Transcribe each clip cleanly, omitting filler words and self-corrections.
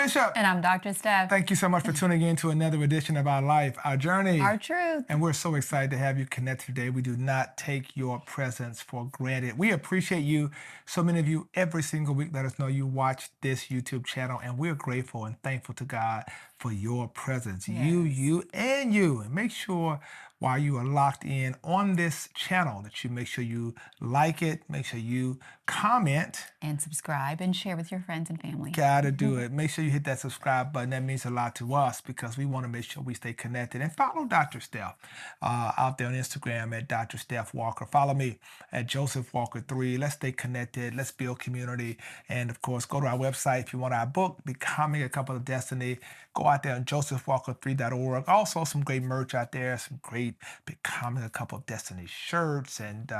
Bishop. And I'm Dr. Steph. Thank you so much for tuning in to another edition of Our Life, Our Journey. Our Truth. And we're so excited to have you connected today. We do not take your presence for granted. We appreciate you. So many of you every single week let us know you watch this YouTube channel, and we're grateful and thankful to God for your presence. Yes. You, and you. And make sure while you are locked in on this channel that you make sure you like it, make sure you comment. And subscribe and share with your friends and family. Gotta do it. Make sure you hit that subscribe button. That means a lot to us because we want to make sure we stay connected. And follow Dr. Steph out there on Instagram at Dr. Steph Walker. Follow me at Joseph Walker 3. Let's stay connected. Let's build community. And of course, go to our website if you want our book, Becoming a Couple of Destiny. Go out there on josephwalker3.org. Also, some great merch out there, some great Becoming a Couple of Destiny shirts and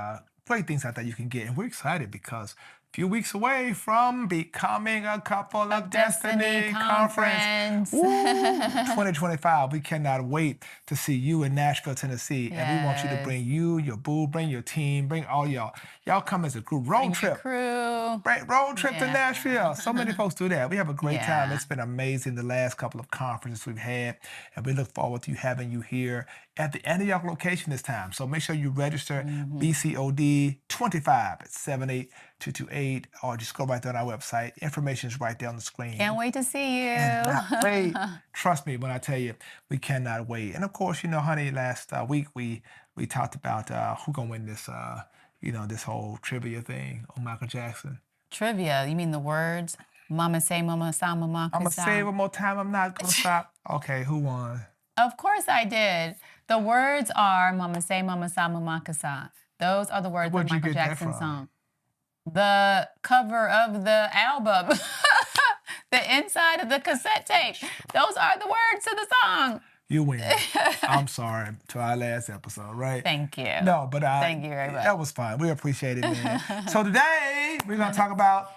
great things out there you can get. And we're excited because few weeks away from Becoming a Couple of Destiny Conference. Woo! 2025. We cannot wait to see you in Nashville, Tennessee. Yes. And we want you to bring you, your boo, bring your team, bring all y'all. Y'all come as a group. Road trip. Crew. Road trip to Nashville. So many folks do that. We have a great time. It's been amazing the last couple of conferences we've had. And we look forward to having you here at the Antioch location this time. So make sure you register BCOD 25 at 78228, or just go right there on our website. Information is right there on the screen. Can't wait to see you. And not wait. Trust me when I tell you, we cannot wait. And of course, you know, honey, last week we talked about who gonna win this, this whole trivia thing on Michael Jackson. Trivia? You mean the words? Mama say, mama sa, mama I'm gonna say it one more time. I'm not gonna stop. Okay, who won? Of course I did. The words are mama say, mama sa, mama kasa. Those are the words of Michael Jackson's song. The cover of the album, the inside of the cassette tape. Those are the words to the song. You win. I'm sorry to our last episode, right? Thank you. No, but thank you very much. That was fun. We appreciate it, man. So today we're gonna talk about,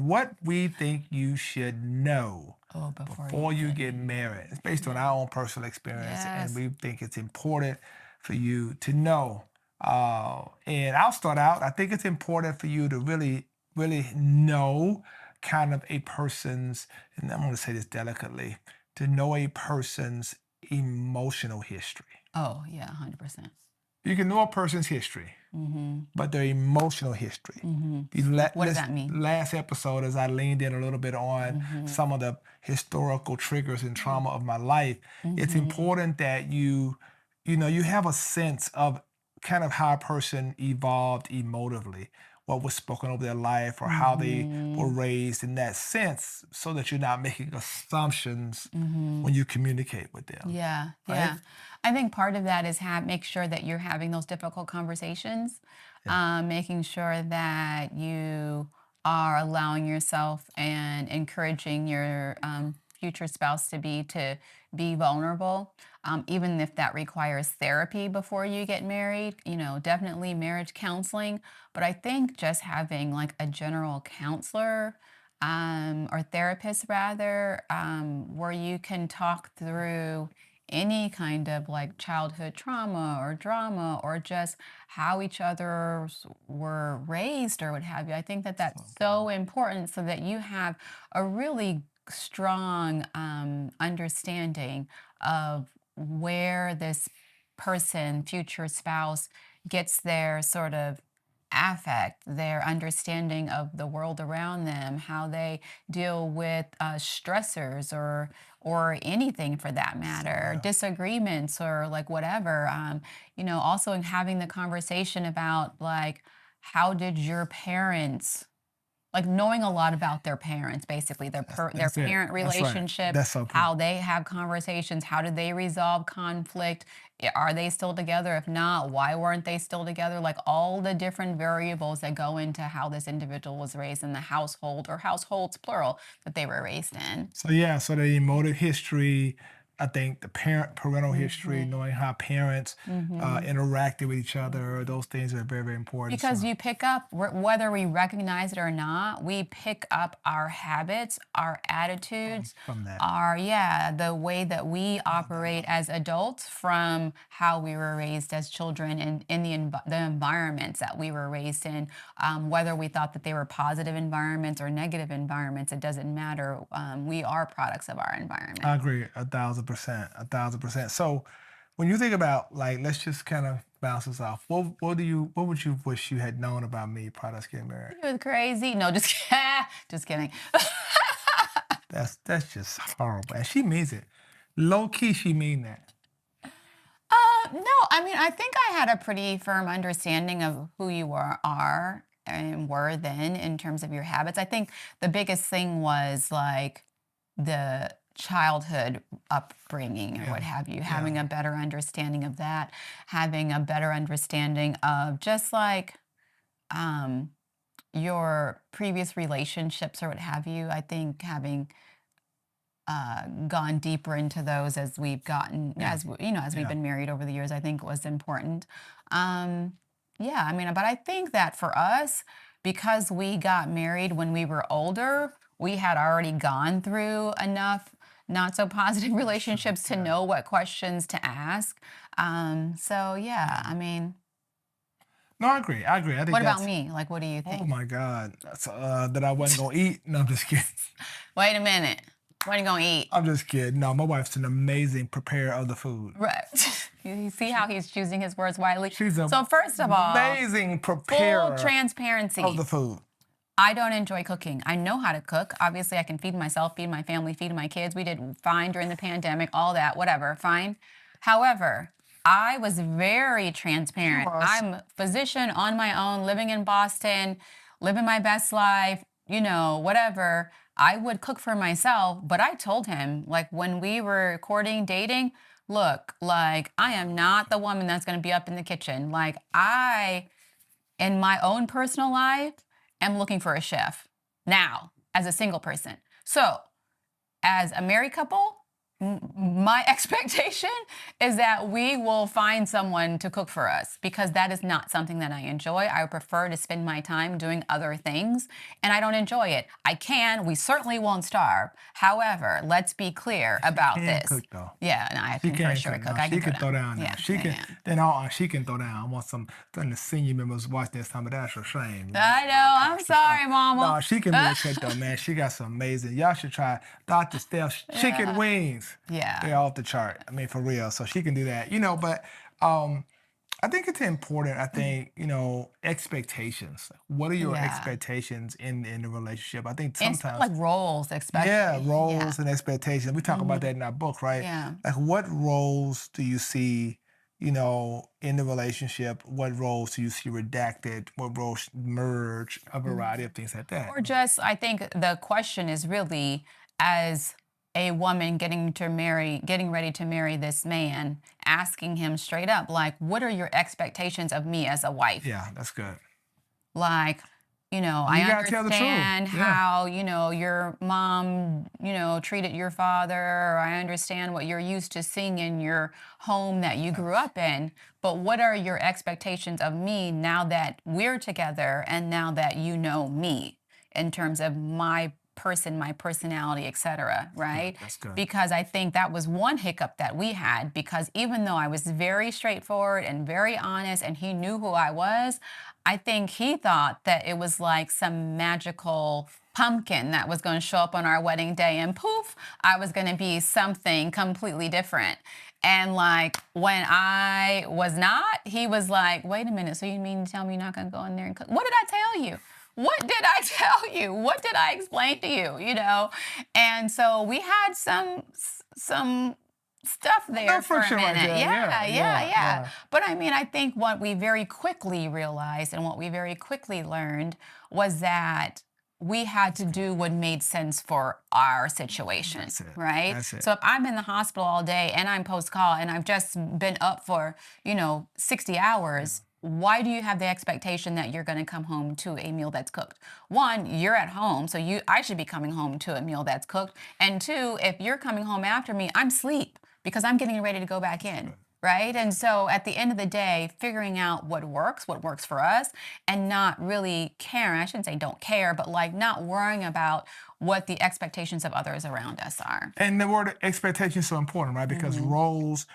what we think you should know before you get married. It's based on our own personal experience, and we think it's important for you to know. And I'll start out. I think it's important for you to really, really know kind of a person's, and I'm going to say this delicately, to know a person's emotional history. Oh, yeah, 100%. You can know a person's history, but their emotional history. What does that mean? Last episode, as I leaned in a little bit on some of the historical triggers and trauma of my life, it's important that you have a sense of kind of how a person evolved emotively, what was spoken over their life, or how they were raised in that sense, so that you're not making assumptions when you communicate with them. Yeah, right? yeah. I think part of that is make sure that you're having those difficult conversations, making sure that you are allowing yourself and encouraging your future spouse to be vulnerable, even if that requires therapy before you get married, definitely marriage counseling. But I think just having like a general counselor or therapist rather, where you can talk through any kind of like childhood trauma or drama, or just how each other were raised or what have you. I think that that's so important, so that you have a really strong understanding of where this person, future spouse, gets their sort of affect, their understanding of the world around them, how they deal with stressors or anything for that matter, disagreements or like whatever. Also in having the conversation about like, how did your parents, like knowing a lot about their parents, basically their parent relationship, how they have conversations, how did they resolve conflict, are they still together? If not, why weren't they still together? Like all the different variables that go into how this individual was raised in the household, or households plural, that they were raised in. So the emotive history, I think the parental history, Mhm. knowing how parents Mhm. interacted with each other, those things are very, very important. So, Because you pick up, whether we recognize it or not, we pick up our habits, our attitudes, from that, yeah, the way that we operate as adults from how we were raised as children and in the environments that we were raised in, whether we thought that they were positive environments or negative environments, it doesn't matter. We are products of our I environment. agree 1,000%, 1,000%. So, when you think about like, let's just kind of bounce this off. What would you wish you had known about me prior to us getting married? It was crazy. No, just just kidding. That's just horrible, and she means it. Low key, she mean that. No, I mean, I think I had a pretty firm understanding of who you are and were then in terms of your habits. I think the biggest thing was like the childhood upbringing or what Yeah, have you, yeah. having a better understanding of that, having a better understanding of just like um, your previous relationships or what have you. I think having gone deeper into those as we've gotten Yeah, as we've yeah. been married over the years, I think was important. um yeah, I mean, but I think that for us, because we got married when we were older, we had already gone through enough not so positive That's true. relationships to Yeah. know what questions to ask. So yeah, I mean, No, I agree. I agree. I think what about that's. me? Like, what do you Oh think? my God. That's, that I wasn't gonna eat. No, I'm just kidding. Wait a minute, what are you gonna eat? I'm just kidding. No, my wife's an amazing preparer of the food. Right. You see how he's choosing his words wisely. She's an So first of all, amazing full preparer of transparency. the food. I don't enjoy cooking. I know how to cook. Obviously, I can feed myself, feed my family, feed my kids. We did fine during the pandemic, all that, whatever, fine. However, I was very She transparent. was. I'm a physician on my own, living in Boston, living my best life, whatever. I would cook for myself, but I told him, like when we were courting, dating, look, like I am not the woman that's going to be up in the kitchen. Like in my own personal life, am looking for a chef now as a single person. So, as a married couple, my expectation is that we will find someone to cook for us because that is not something that I enjoy. I prefer to spend my time doing other things and I don't enjoy it. We certainly won't starve. However, let's be clear She about can this. cook though. Yeah, and I She can for can sure cook. cook. Now I can she throw can throw down. down now. Yeah, She yeah, can. yeah. Then all she can throw down. I want some the senior members watching this time, but that's a shame. You know, I know. I'm Pastor Sean. sorry, Mama. No, she can really cook though, man. She got some amazing. Y'all should try Dr. Steph's chicken Yeah. wings. Yeah. They're off the chart. I mean, for real. So she can do that. But I think it's important. I think expectations. What are your Yeah. expectations in the relationship? I think It's sometimes. like roles, Yeah, especially. Yeah. roles and expectations. We talk about Hmm. that in our book, right? Yeah. Like, what roles do you see, in the relationship? What roles do you see redacted? What roles merge? A variety of things like that. Or just, I think the question is really, as a woman getting ready to marry this man, asking him straight up, like, what are your expectations of me as a wife? Yeah, that's good. Like, And I you gotta tell the truth. understand Yeah, how, your mom, treated your father, or I understand what you're used to seeing in your home that you grew yes. up in. But what are your expectations of me now that we're together and now that you know me in terms of my person, my personality, etc., Good. right? That's good. Because I think that was one hiccup that we had because even though I was very straightforward and very honest and he knew who I was, I think he thought that it was like some magical pumpkin that was going to show up on our wedding day and poof, I was going to be something completely different. And like when I was not, he was like, wait a minute, so you mean to tell me you're not going to go in there and cook? What did I tell you? What did I tell you? What did I explain to you? And so we had some stuff No there for a friction right minute. there. Yeah, Yeah, yeah, yeah, yeah. yeah. But I mean, I think what we very quickly realized and what we very quickly learned was that we had to do what made sense for our situation, That's it. right? That's it. So if I'm in the hospital all day and I'm post call and I've just been up for, 60 hours, why do you have the expectation that you're going to come home to a meal that's cooked? One, you're at home, so I should be coming home to a meal that's cooked. And two, if you're coming home after me, I'm asleep. because I'm getting ready to go back in. Right. And so at the end of the day, figuring out what works for us, and not really caring. I shouldn't say don't care, but like not worrying about what the expectations of others around us are. And the word expectation is so important, right? Because Hmm. roles,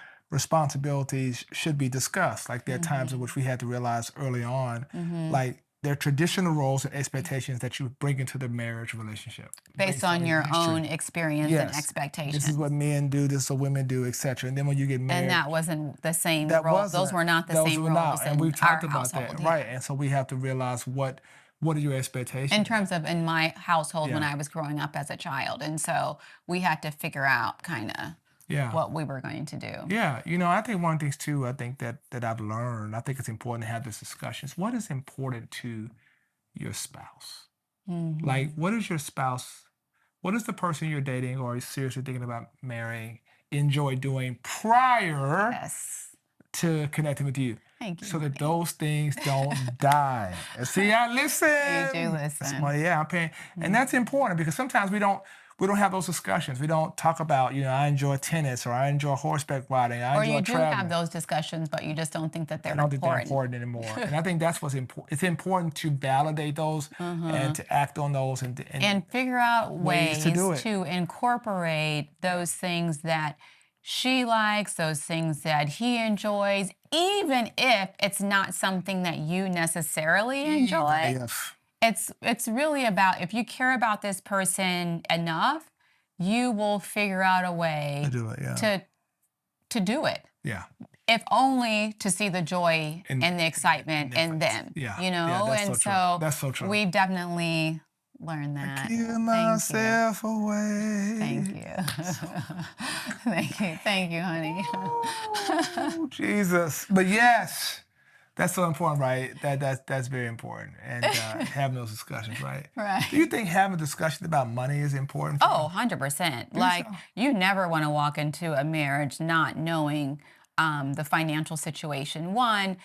responsibilities should be discussed. Like there are times in Hmm. which we had to realize early on, Hmm. like there are traditional roles and expectations that you bring into the marriage relationship Based based on on your your history. own experience and Yes, this is expectations. what men do, this is what women do, etc. And then when you get And married, that wasn't the same that role. Those wasn't, were not the those same were roles not. And in we've our talked about household. that, Yeah. right? And so we have to realize what are your In expectations? terms of in my household when Yeah, I was growing up as a child. And so we had to figure out kind of yeah. what we were going to do. Yeah, I think one of the things too, I think that I've learned, I think it's important to have this discussions. What is important to your spouse? Like, Hmm. what is your spouse, what is the person you're dating or seriously thinking about marrying enjoy doing prior Yes. to connecting with you? Thank you, So that honey. those things don't die. And see, I You do listen. That's listen. my yeah, I'm paying. And that's Hmm. important because sometimes we don't have those discussions. We don't talk about, I enjoy tennis or I enjoy horseback riding, I Or enjoy you do have traveling. those discussions, but you just don't think that I they're don't think they're important. important anymore. And I think that's what's important. It's important to validate those and Uh-huh. to act on those and And figure out ways to ways do it. to incorporate those things that she likes, those things that he enjoys, even if it's not something that you necessarily Even enjoy. if It's really about, if you care about this person enough, you will figure out a to way do it, yeah. to do it, Yeah. if only to see the joy And and the excitement in difference. them, Yeah. you Yeah, know? that's And so true. so That's so true. we've definitely learned I that. give Thank you. myself Thank away. you. Thank you. Thank you, honey. Oh, Jesus. But yes, that's so important, right? That's very important. And having those discussions, right? Do you Right. think having a discussion about money is important for Oh, you? 100%. Do you so? Like, you never want to walk into a marriage not knowing the financial situation. One,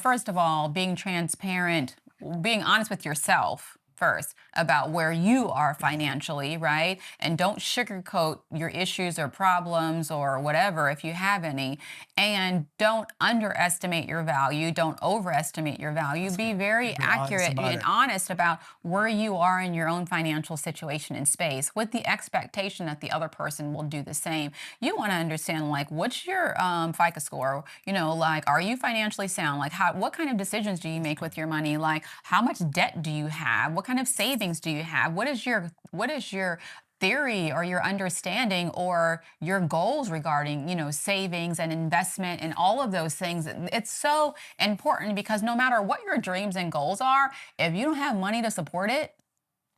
first of all, being transparent, being honest with yourself first about where you are financially, right? And don't sugarcoat your issues or problems or whatever if you have any. And don't underestimate your value. Don't overestimate your value. That's Be right. Be very very honest accurate about and it. honest about where you are in your own financial situation and space, with the expectation that the other person will do the same. You want to understand, like, what's your FICO score? Like, are you financially sound? Like, what kind of decisions do you That's make good. with your money? Like, how much debt do you have? What kind of savings do you have? What is your theory or your understanding or your goals regarding, savings and investment and all of those things? It's so important, because no matter what your dreams and goals are, if you don't have money to support it,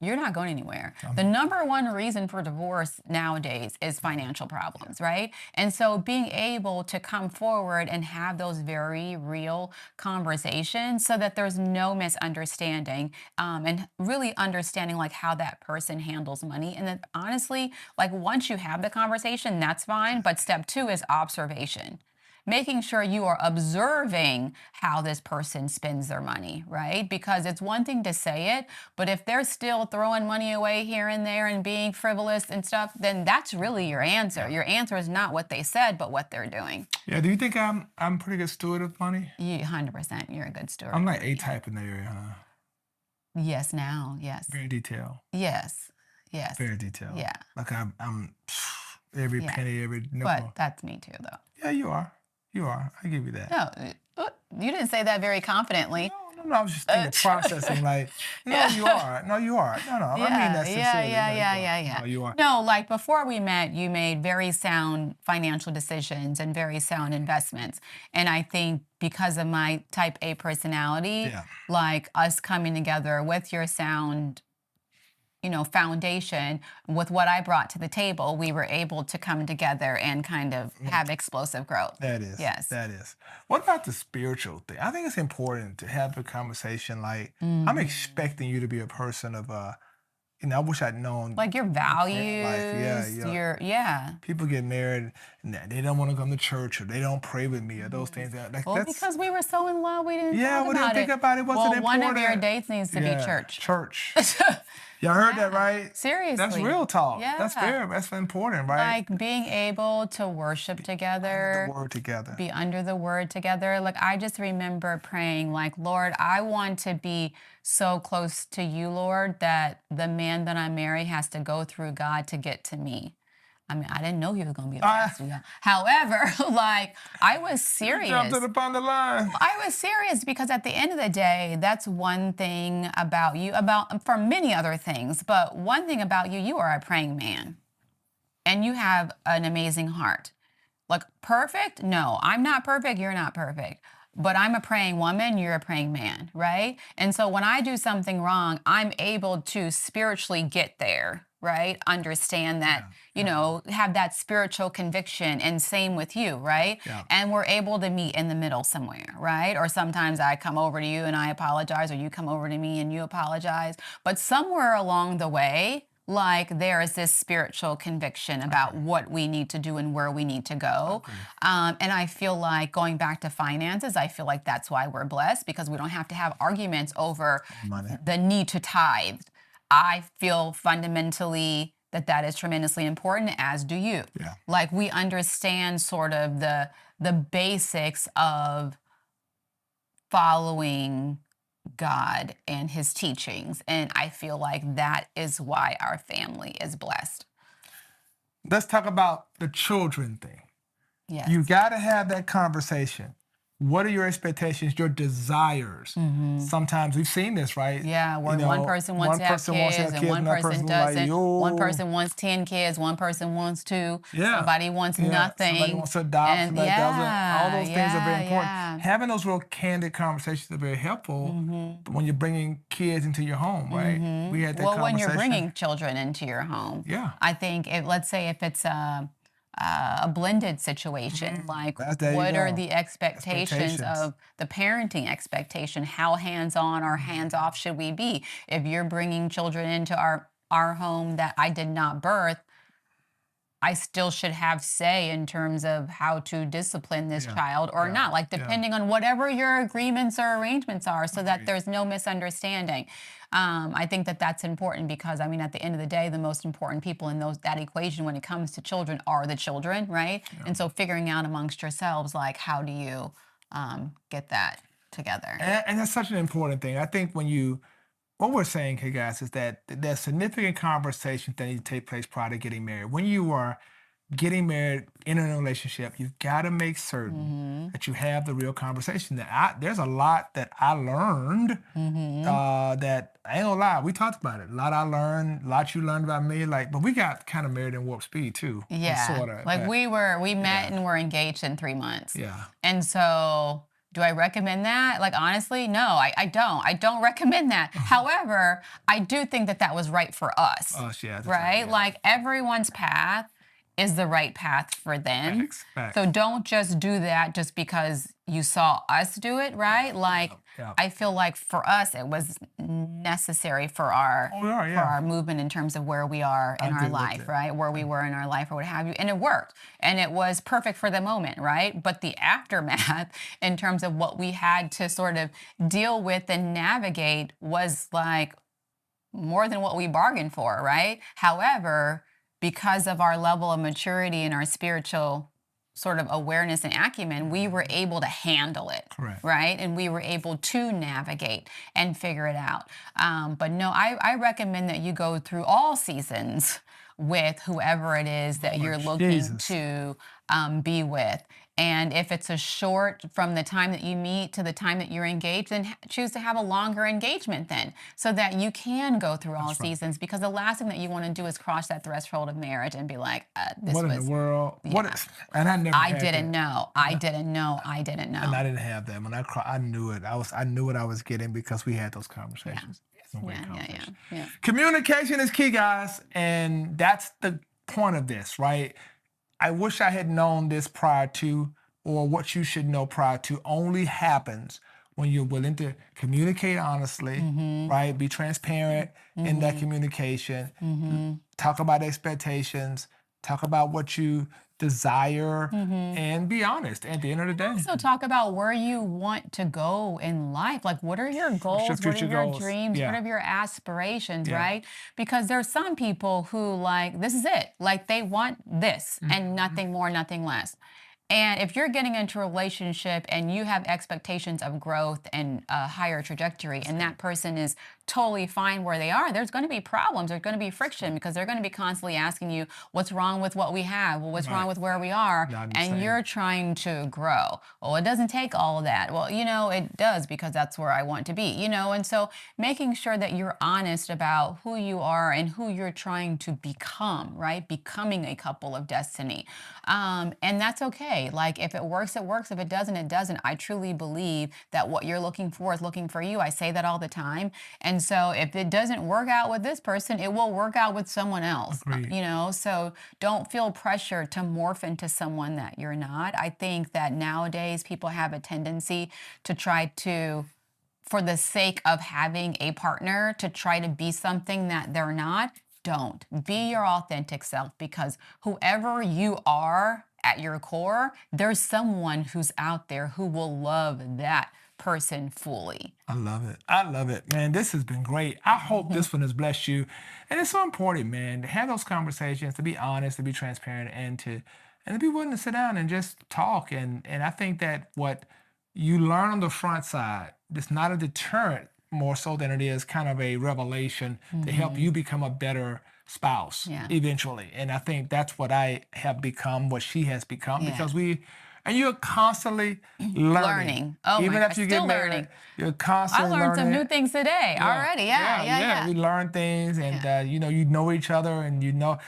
you're not going anywhere. The Um, number one reason for divorce nowadays is financial yeah. problems, right? And so being able to come forward and have those very real conversations so that there's no misunderstanding, and really understanding like how that person handles money. And then honestly, like, once you have the conversation, that's fine. But step two is observation, making sure you are observing how this person spends their money, right? Because it's one thing to say it, but if they're still throwing money away here and there and being frivolous and stuff, then that's really your answer. Yeah. Your answer is not what they said, but what they're doing. Yeah. Do you think I'm pretty good steward of money? You 100%, you're a good steward I'm of like A money. type in the area, huh? Yes, now, yes. Very detailed. Yes. Yes. Very detailed. Yeah. Like I'm every Yeah. penny, every But nickel. that's me too, though. Yeah, you are. You are. I give you that. No, you didn't say that very confidently. No. I was just Uh, thinking, processing. Like, no, you yeah. are. No, you are. No. I mean Yeah, that yeah, sincerely. yeah, No, you yeah, are. yeah, yeah. No, you are. No, like, before we met, you made very sound financial decisions and very sound investments. And I think because of my type A personality, Yeah. like, us coming together with your sound, foundation, with what I brought to the table, we were able to come together and kind of have explosive growth. That is. Yes. That is. What about the spiritual thing? I think it's important to have a conversation. Like, I'm Mhm. expecting you to be a person of I wish I'd known Like your your prayer life. Yeah, values, yeah. yeah. People get married and they don't want to come to church or they don't pray with me or those Mhm. things. Like Well, that's because we were so in love, we didn't yeah, talk we didn't about think it. about it. Wasn't Well, one of your important. dates needs to be Yeah, church. church. Y'all heard that, Yeah. right? That's Seriously. real talk. Yeah. That's important, right? Like being able to worship The together, word together. be under the word together. Like I just remember praying, like, Lord, I want to be so close to you, Lord, that the man that I marry has to go through God to get to me. I mean, I didn't know he was going to be a Ah, pastor. Yeah. However, like I was you jumped serious. it upon the line. I was serious because at the end of the day, that's one thing about you, about for many other things, but one thing about you, you are a praying man and you have an amazing heart. Like perfect? No, I'm not perfect. You're not perfect. But I'm a praying woman, you're a praying man, right? And so when I do something wrong, I'm able to spiritually get there, right? Understand that, have that spiritual conviction, and same with you, right? Yeah. And we're able to meet in the middle somewhere, right? Or sometimes I come over to you and I apologize, or you come over to me and you apologize. But somewhere along the way, like there is this spiritual conviction about what we need to do and where we need to go. And I feel like going back to finances, I feel like that's why we're blessed, because we don't have to have arguments over Money. the need to tithe. I feel fundamentally that that is tremendously important, as do you. Yeah. Like we understand sort of the basics of following God and his teachings. And I feel like that is why our family is blessed. Let's talk about the children thing. Yes. You got to have that conversation. What are your expectations, your desires? Sometimes we've seen this, right? Yeah, where one person wants to have kids and one another person like, doesn't. One "Yo." person wants 10 kids, one person wants 2. Yeah. Somebody wants Yeah, nothing. somebody wants to adopt, And somebody doesn't. All those things are very important. yeah. Having those real candid conversations are very helpful when you're bringing kids into your home, right? We had that Well, conversation. when you're bringing children into your home, Yeah. I think let's say if it's a blended situation, like There you what are go. the expectations of the parenting expectation? How hands-on or hands-off should we be? If you're bringing children into our home that I did not birth, I still should have say in terms of how to discipline this child or not, like depending on whatever your agreements or arrangements are, so that there's no misunderstanding. I think that that's important because, I mean, at the end of the day, the most important people in that equation when it comes to children are the children, right? And so figuring out amongst yourselves, like, how do you get that together? And that's such an important thing. I think what we're saying here, guys, is that there's significant conversations that need to take place prior to getting married. When you are getting married in a relationship, you've got to make certain that you have the real conversation. There's a lot that I learned that I ain't gonna lie, we talked about it. A lot I learned, a lot you learned about me. But we got kind of married in warp speed too. Yeah, Sorta. like we met and were engaged in 3 months. Yeah. And so do I recommend that? Like, honestly, no, I don't. I don't recommend that. However, I do think that that was right for us. Us, yeah. Right? Like, everyone's path is the right path for them. Facts. So don't just do that just because you saw us do it, right? Like, I feel like for us, it was necessary for our movement in terms of where we are in our life, right? Where we were in our life or what have you. And it worked. And it was perfect for the moment, right? But the aftermath in terms of what we had to sort of deal with and navigate was like more than what we bargained for, right? However, because of our level of maturity and our spiritual sort of awareness and acumen, we were able to handle it, right? And we were able to navigate and figure it out. But no, I recommend that you go through all seasons with whoever it is that you're looking to be with. And if it's a short from the time that you meet to the time that you're engaged, then choose to have a longer engagement then, so that you can go through all seasons. Because the last thing that you want to do is cross that threshold of marriage and be like, this what was... in the world? Yeah. And I never I had didn't that. know. I didn't know. And I didn't have that. When I knew it. I knew what I was getting because we had those conversations. Some great conversations. Yeah. Communication is key, guys. And that's the point of this, right? I wish I had known this prior to, or what you should know prior to, only happens when you're willing to communicate honestly, right? Be transparent in that communication. Talk about expectations. Talk about what you desire, Mhm. and be honest at the end of the day. Also talk about where you want to go in life. Like, what are your What's your goals? What are future your goals? dreams? What Yeah, are your aspirations, yeah. right? Because there's some people who, like, this is it. Like, they want this and Mhm. nothing more, nothing less. And if you're getting into a relationship and you have expectations of growth and a higher trajectory, That's and good. that person is totally fine where they are, there's going to be problems. There's going to be That's friction good. because they're going to be constantly asking you, what's wrong with what we have? Well, what's wrong Right. with where we are? Not And understand. you're trying to grow. Well, it doesn't take all of that. Well, it does because that's where I want to be. And so making sure that you're honest about who you are and who you're trying to become, right? Becoming a couple of destiny. And that's okay. Like, if it works, it works. If it doesn't, it doesn't. I truly believe that what you're looking for is looking for you. I say that all the time. And so if it doesn't work out with this person, it will work out with someone else. Agreed. So don't feel pressure to morph into someone that you're not. I think that nowadays people have a tendency to try to, for the sake of having a partner, to try to be something that they're not. Don't be your authentic self, because whoever you are at your core, there's someone who's out there who will love that person fully. I love it. I love it, man. This has been great. I hope this one has blessed you. And it's so important, man, to have those conversations, to be honest, to be transparent, and to be willing to sit down and just talk. And I think that what you learn on the front side, it's not a deterrent more so than it is kind of a revelation to help Hmm. you become a better spouse Yeah. eventually. And I think that's what I have become, what she has become, Yeah. because and you're constantly learning. Learning. Oh my Even God. after you get Still married, learning. you're I constantly learned some learning. new things today Yeah, already. Yeah. yeah, Yeah. yeah. Yeah. We learn things, and Yeah. you know each other, and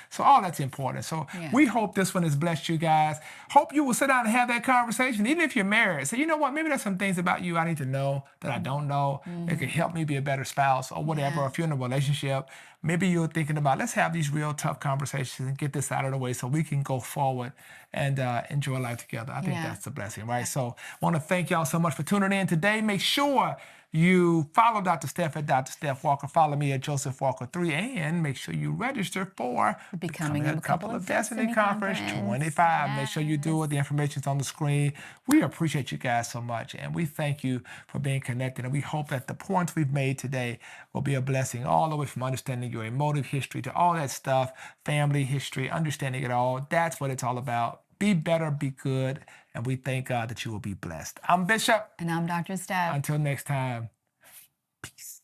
so all that's important. So Yeah. we hope this one has blessed you guys. Hope you will sit down and have that conversation, even if you're married. Say, you know what? Maybe there's some things about you I need to know that I don't know. It could Hmm. help me be a better spouse or whatever. Or Yeah. if you're in a relationship, maybe you're thinking about let's have these real tough conversations and get this out of the way so we can go forward and enjoy life together. I think Yeah. that's the blessing, right? So want to thank y'all so much for tuning in today. Make sure you follow Dr. Steph at Dr. Steph Walker. Follow me at Joseph Walker 3. And make sure you register for Becoming Becoming a a couple Couple of of Destiny Destiny Conference conference. 25. Make sure you do Yes. it. The information's on the screen. We appreciate you guys so much. And we thank you for being connected. And we hope that the points we've made today will be a blessing all the way from understanding your emotive history to all that stuff, family history, understanding it all. That's what it's all about. Be better, be good. And we thank God that you will be blessed. I'm Bishop. And I'm Dr. Steph. Until next time. Peace.